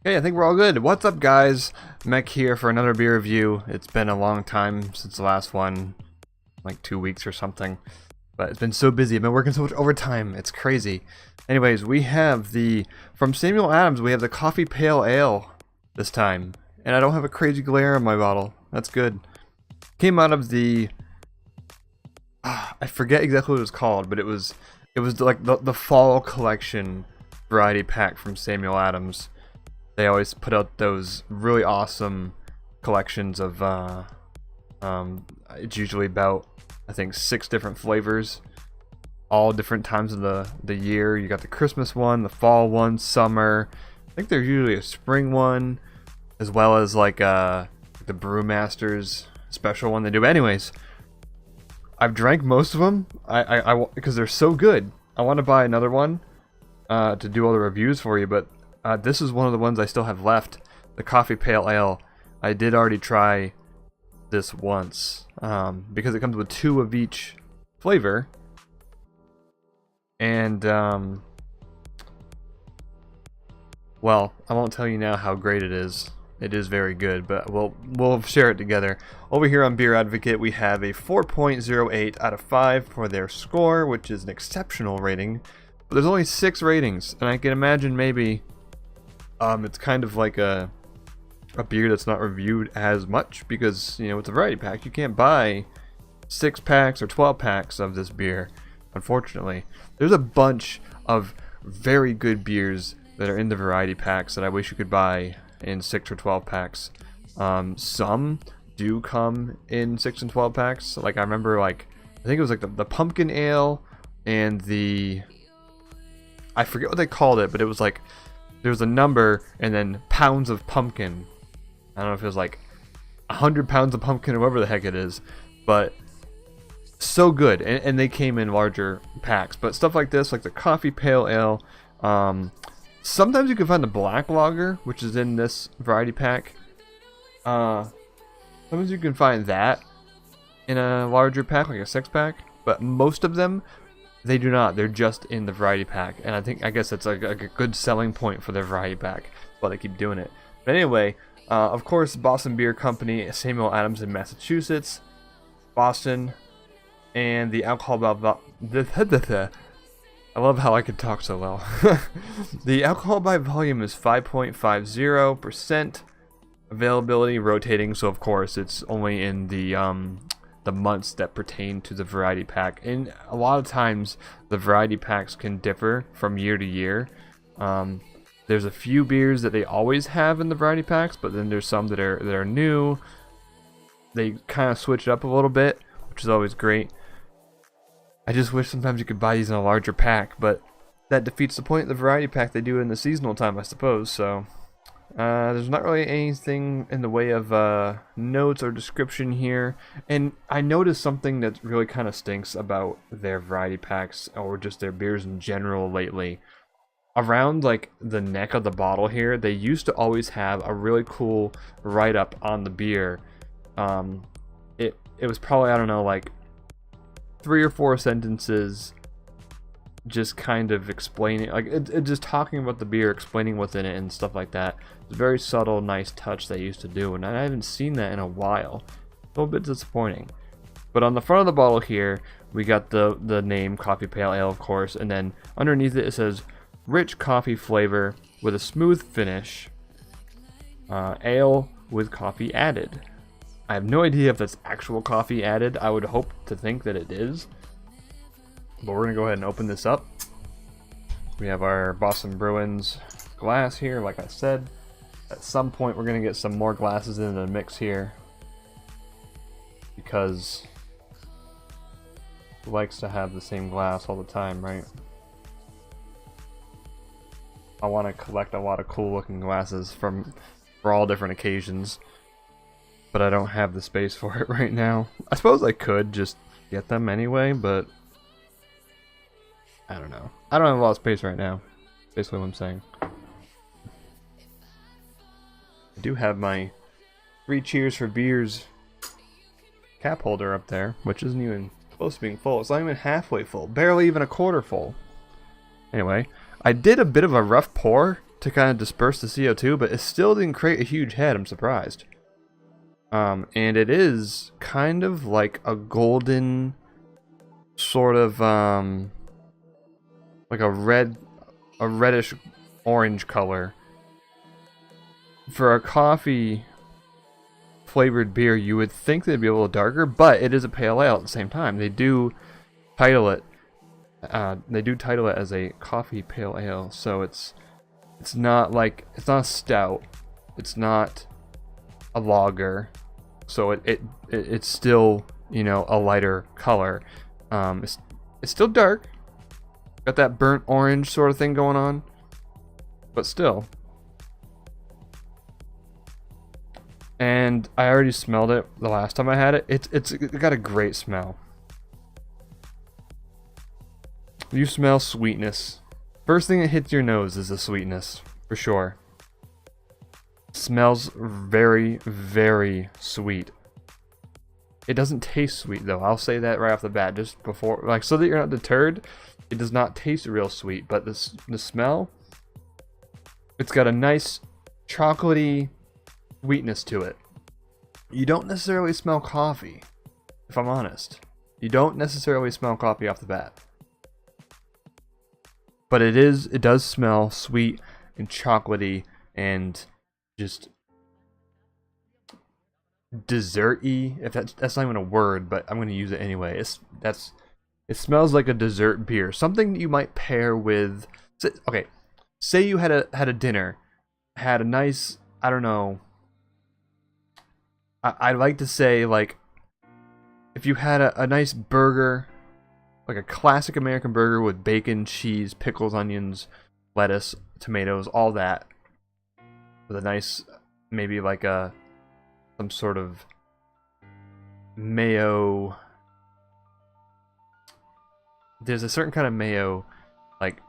Hey, I think we're all good. What's up, guys? Mech here for another beer review. It's been a long time since the last one, like 2 weeks or something. But it's been so busy. I've been working so much overtime. It's crazy. Anyways, we have from Samuel Adams, we have the Coffee Pale Ale this time. And I don't have a crazy glare on my bottle. That's good. Came out of I forget exactly what it was called, but it was like the fall collection variety pack from Samuel Adams. They always put out those really awesome collections of, it's usually about, I think, 6 different flavors, all different times of the year. You got the Christmas one, the fall one, summer. I think there's usually a spring one, as well as like the Brewmasters special one they do. Anyways, I've drank most of them, because they're so good. I want to buy another one to do all the reviews for you, but this is one of the ones I still have left, the Coffee Pale Ale. I did already try this once, because it comes with 2 of each flavor, and well, I won't tell you now how great it is. It is very good, but we'll share it together. Over here on Beer Advocate, we have a 4.08 out of 5 for their score, which is an exceptional rating. But there's only 6 ratings, and I can imagine maybe it's kind of like a beer that's not reviewed as much because, you know, it's a variety pack. You can't buy 6 packs or 12 packs of this beer, unfortunately. There's a bunch of very good beers that are in the variety packs that I wish you could buy in 6 or 12 packs. Some do come in 6 and 12 packs. Like I remember, I think it was like the pumpkin ale and I forget what they called it, but it was like there was a number and then pounds of pumpkin. I don't know if it was like 100 pounds of pumpkin or whatever the heck it is, but so good. And they came in larger packs. But stuff like this, like the Coffee Pale Ale, sometimes you can find the Black Lager, which is in this variety pack. Sometimes you can find that in a larger pack, like a 6-pack, but most of them, they do not. They're just in the variety pack, and I guess that's like a good selling point for their variety pack. That's why they keep doing it. But anyway, of course, Boston Beer Company, Samuel Adams in Massachusetts, Boston, and the alcohol I love how I can talk so well. The alcohol by volume is 5.50%. Availability rotating, so of course it's only in the months that pertain to the variety pack. And a lot of times the variety packs can differ from year to year. There's a few beers that they always have in the variety packs, but then there's some that are new. They kind of switch it up a little bit, which is always great. I just wish sometimes you could buy these in a larger pack, but that defeats the point of the variety pack they do in the seasonal time, I suppose. So there's not really anything in the way of notes or description here. And I noticed something that really kind of stinks about their variety packs, or just their beers in general lately. Around like the neck of the bottle here, they used to always have a really cool write-up on the beer. It was probably, I don't know, like 3 or 4 sentences just kind of explaining, like it just talking about the beer, explaining what's in it and stuff like that. It's a very subtle, nice touch they used to do, and I haven't seen that in a while. A little bit disappointing. But on the front of the bottle here, we got the name Coffee Pale Ale, of course, and then underneath it says rich coffee flavor with a smooth finish, ale with coffee added. I have no idea if that's actual coffee added. I would hope to think that it is. But we're going to go ahead and open this up. We have our Boston Bruins glass here, like I said. At some point we're going to get some more glasses in the mix here, because who likes to have the same glass all the time, right? I want to collect a lot of cool looking glasses for all different occasions, but I don't have the space for it right now. I suppose I could just get them anyway, but I don't know. I don't have a lot of space right now. Basically what I'm saying. I do have my 3 Cheers for Beers cap holder up there, which isn't even close to being full. It's not even halfway full. Barely even a quarter full. Anyway, I did a bit of a rough pour to kind of disperse the CO2, but it still didn't create a huge head. I'm surprised. And it is kind of like a golden sort of like a reddish orange color. For a coffee flavored beer, you would think they'd be a little darker, but it is a pale ale at the same time. They do title it as a coffee pale ale, so it's not a stout, it's not a lager, so it's still, you know, a lighter color. It's still dark, got that burnt orange sort of thing going on, but still. And I already smelled it the last time I had it. It got a great smell. You smell sweetness. First thing that hits your nose is the sweetness, for sure. Smells very, very sweet. It doesn't taste sweet though. I'll say that right off the bat, just before, like, so that you're not deterred. It does not taste real sweet, but the smell, it's got a nice chocolatey sweetness to it. You don't necessarily smell coffee, if I'm honest. You don't necessarily smell coffee off the bat. But it does smell sweet and chocolatey and just dessert-y, if that's not even a word, but I'm going to use it anyway. It smells like a dessert beer, something that you might pair with. Okay, say you had a dinner, had a nice, I don't know, I'd like to say, like, if you had a nice burger, like a classic American burger with bacon, cheese, pickles, onions, lettuce, tomatoes, all that, with a nice, maybe like some sort of mayo. There's a certain kind of mayo, like,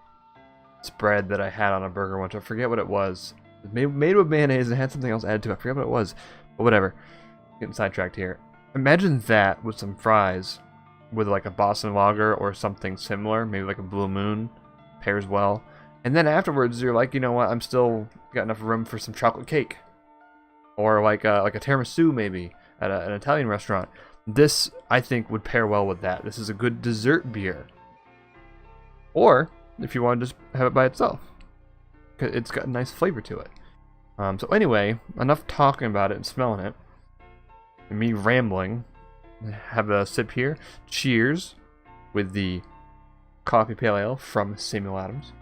spread that I had on a burger once. I forget what it was. It was made with mayonnaise and had something else added to it. I forget what it was, but whatever. Getting sidetracked here. Imagine that with some fries, with like a Boston Lager or something similar, maybe like a Blue Moon, pairs well. And then afterwards, you're like, you know what? I'm still got enough room for some chocolate cake, or like a tiramisu maybe at an Italian restaurant. This, I think, would pair well with that. This is a good dessert beer. Or if you want to just have it by itself, it's got a nice flavor to it. So anyway, enough talking about it and smelling it. And me rambling. Have a sip here. Cheers with the coffee pale ale from Samuel Adams.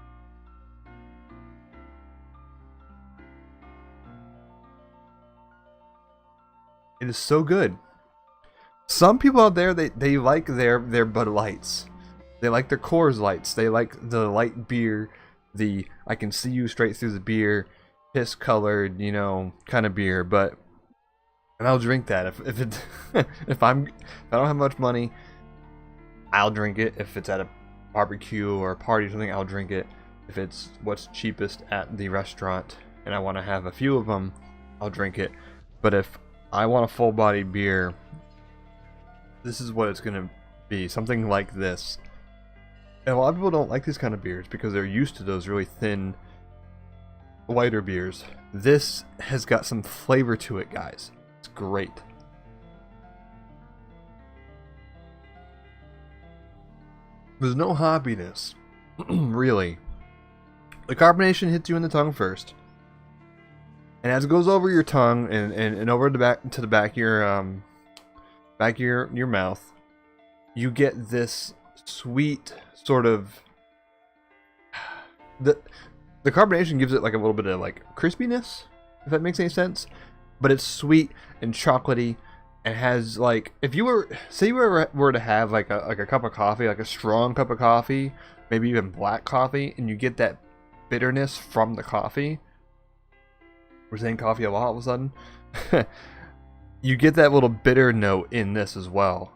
It is so good. Some people out there, they like their Bud Lights. They like their Coors Lights. They like the light beer, the I can see you straight through the beer, piss colored, you know, kind of beer. But and I'll drink that if I don't have much money, I'll drink it. If it's at a barbecue or a party or something, I'll drink it. If it's what's cheapest at the restaurant and I want to have a few of them, I'll drink it. But if I want a full body beer, this is what it's gonna be. Something like this. And a lot of people don't like these kind of beers because they're used to those really thin, lighter beers. This has got some flavor to it, guys. It's great. There's no hoppiness, really. The carbonation hits you in the tongue first, and as it goes over your tongue and over the back to the back of your mouth, you get this sweet sort of the carbonation gives it like a little bit of like crispiness, if that makes any sense. But it's sweet and chocolatey, and has like, if you were, say you were to have like a cup of coffee, like a strong cup of coffee, maybe even black coffee, and you get that bitterness from the coffee. We're saying coffee a lot all of a sudden. You get that little bitter note in this as well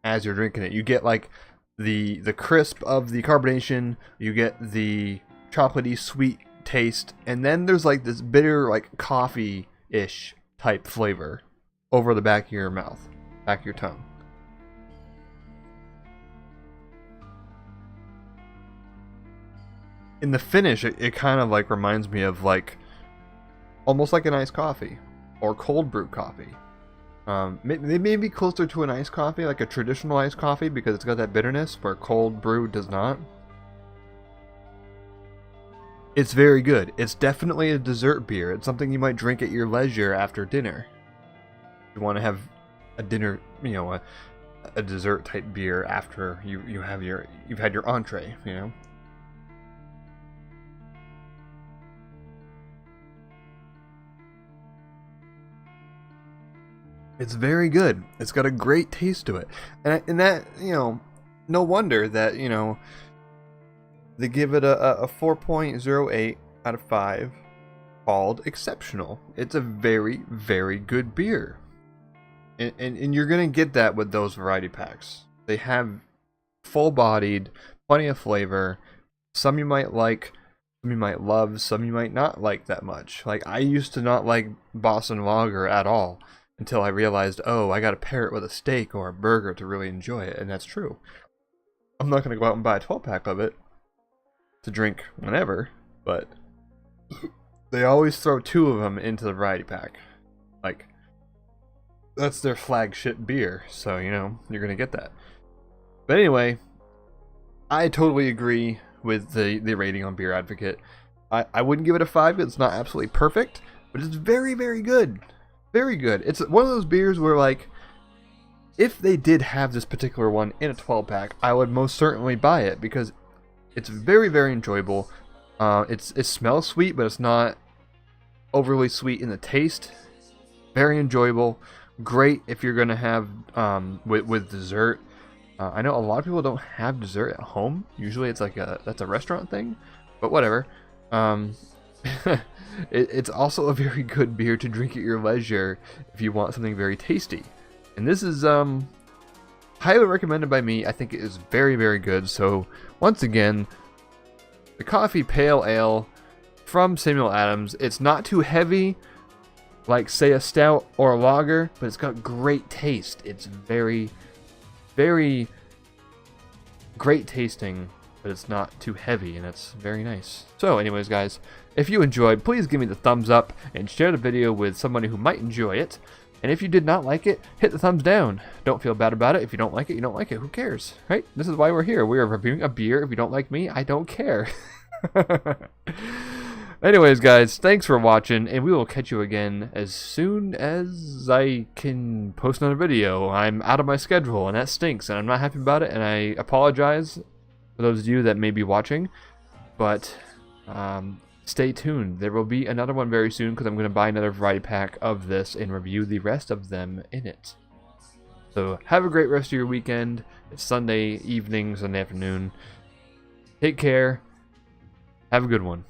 as you're drinking it. You get like the crisp of the carbonation, you get the chocolatey sweet taste, and then there's like this bitter, like coffee-ish type flavor over the back of your mouth, back of your tongue. in the finish, it kind of like reminds me of like almost like an iced coffee or cold brew coffee. They may be closer to an iced coffee, like a traditional iced coffee, because it's got that bitterness, where cold brew does not. It's very good. It's definitely a dessert beer. It's something you might drink at your leisure after dinner. You want to have a dinner, you know, a dessert type beer after you've had your entree, you know. It's very good. It's got a great taste to it, and that, you know, no wonder that, you know, they give it a 4.08 out of 5, called exceptional. It's a very, very good beer. And you're going to get that with those variety packs. They have full-bodied, plenty of flavor. Some you might like, some you might love, some you might not like that much. Like, I used to not like Boston Lager at all until I realized, oh, I got to pair it with a steak or a burger to really enjoy it, and that's true. I'm not going to go out and buy a 12-pack of it to drink whenever, but they always throw 2 of them into the variety pack. Like, that's their flagship beer, so, you know, you're gonna get that. But anyway, I totally agree with the rating on Beer Advocate. I wouldn't give it a 5. It's not absolutely perfect, but it's very, very good. Very good. It's one of those beers where, like, if they did have this particular one in a 12-pack, I would most certainly buy it, because it's very, very enjoyable. It smells sweet, but it's not overly sweet in the taste. Very enjoyable. Great if you're gonna have with dessert. I know a lot of people don't have dessert at home. Usually it's like that's a restaurant thing, but whatever. It's also a very good beer to drink at your leisure if you want something very tasty. And this is highly recommended by me. I think it is very, very good. So once again, the Coffee Pale Ale from Samuel Adams. It's not too heavy, like, say, a stout or a lager, but it's got great taste. It's very, very great tasting, but it's not too heavy, and it's very nice. So anyways, guys, if you enjoyed, please give me the thumbs up and share the video with somebody who might enjoy it. And if you did not like it, hit the thumbs down. Don't feel bad about it. If you don't like it, you don't like it. Who cares, right? This is why we're here. We are reviewing a beer. If you don't like me, I don't care. Anyways, guys, thanks for watching, and we will catch you again as soon as I can post another video. I'm out of my schedule, and that stinks, and I'm not happy about it, and I apologize for those of you that may be watching, but stay tuned. There will be another one very soon, because I'm going to buy another variety pack of this and review the rest of them in it. So have a great rest of your weekend. It's Sunday evening, Sunday afternoon. Take care. Have a good one.